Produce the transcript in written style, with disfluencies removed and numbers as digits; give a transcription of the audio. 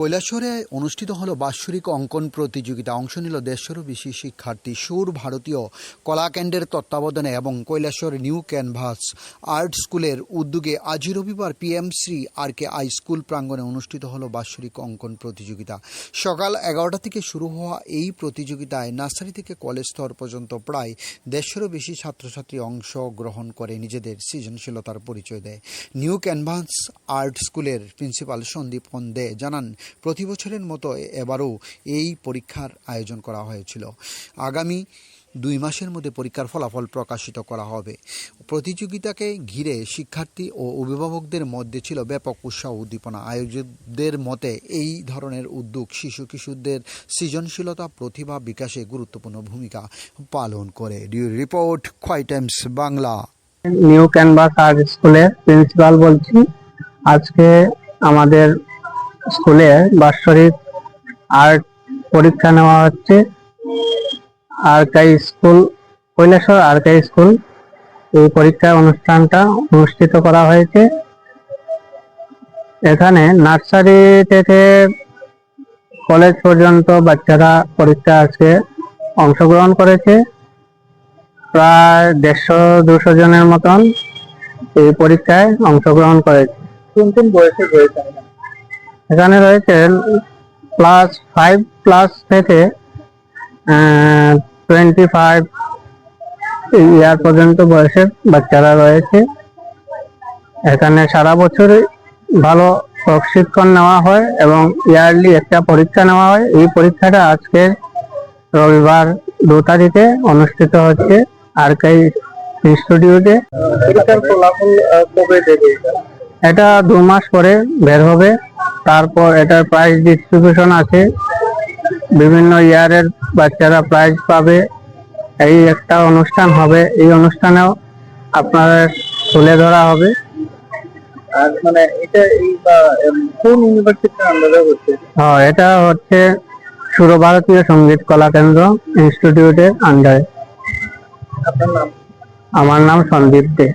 কৈলাসহরে অনুষ্ঠিত হলো বাৎসরিক অঙ্কন প্রতিযোগিতা। অংশ নিল দেড়শোরও বেশি শিক্ষার্থী। সুর ভারতীয় কলাকেন্দ্রের তত্ত্বাবধানে এবং কৈলাসহর নিউ ক্যানভাস আর্ট স্কুলের উদ্যোগে আজ রবিবার পিএমসি আর.কে হাই স্কুল প্রাঙ্গণে অনুষ্ঠিত হলো বাৎসরিক অঙ্কন প্রতিযোগিতা। সকাল 11টা থেকে শুরু হওয়া এই প্রতিযোগিতায় নার্সারি থেকে কলেজ স্তর পর্যন্ত প্রায় দেড়শোরও বেশি ছাত্রছাত্রী অংশগ্রহণ করে নিজেদের সৃজনশীলতার পরিচয় দেয়। নিউ ক্যানভাস আর্ট স্কুলের প্রিন্সিপাল সন্দীপ দে জানান, প্রতি বছরের মতো এবারও এই পরীক্ষার আয়োজন করা হয়েছিল। আগামী 2 মাসের মধ্যে পরীক্ষার ফলাফল প্রকাশিত করা হবে। প্রতিযোগিতাকে ঘিরে শিক্ষার্থী ও অভিভাবকদের মধ্যে ছিল ব্যাপক উৎসাহ উদ্দীপনা। আয়োজকদের মতে এই ধরনের উদ্যোগ শিশু কিশোরদের সৃজনশীলতা প্রতিভা বিকাশে গুরুত্বপূর্ণ ভূমিকা পালন করে। Report Khowai Times Bangla. New canvas art স্কুলের প্রিন্সিপাল বলছি। আজকে আমাদের স্কুলে বাৎসরিক আর্ট পরীক্ষা নেওয়া হচ্ছে। R K school, Kailashahar R K school, এই পরীক্ষা অনুষ্ঠানটা অনুষ্ঠিত করা হয়েছে। এখানে নার্সারি থেকে কলেজ পর্যন্ত বাচ্চারা পরীক্ষা আজকে অংশগ্রহণ করেছে। প্রায় 150-200 জনের মতন এই পরীক্ষায় অংশগ্রহণ করেছে। কোন কোন বয়সে রয়েছে? এখানে রয়েছে ক্লাস 5+ থেকে 25 ইয়ার পর্যন্ত বয়সের বাচ্চারা রয়েছে। এখানে সারা বছরই ভালো প্রশিক্ষণ নেওয়া হয় এবং ইয়ারলি একটা পরীক্ষা নেওয়া হয়। এই পরীক্ষাটা আজকে রবিবার 2 তারিখে অনুষ্ঠিত হচ্ছে আর.কে ইনস্টিটিউটে। এটা 2 মাস পরে বের হবে। তারপর এটার প্রাইজ ডিস্ট্রিবিউশন আছে, বিভিন্ন ইয়ারের বাচ্চারা প্রাইজ পাবে। এই একটা অনুষ্ঠান হবে, এই অনুষ্ঠানেও আপনাদের তুলে ধরা হবে। আর মানে এটা কোন ইউনিভার্সিটির আন্ডারে হচ্ছে? হ্যাঁ, এটা হচ্ছে সুর ভারতীয় সঙ্গীত কলা কেন্দ্র ইনস্টিটিউটের আন্ডারে। আপনার নাম? আমার নাম সন্দীপ দে।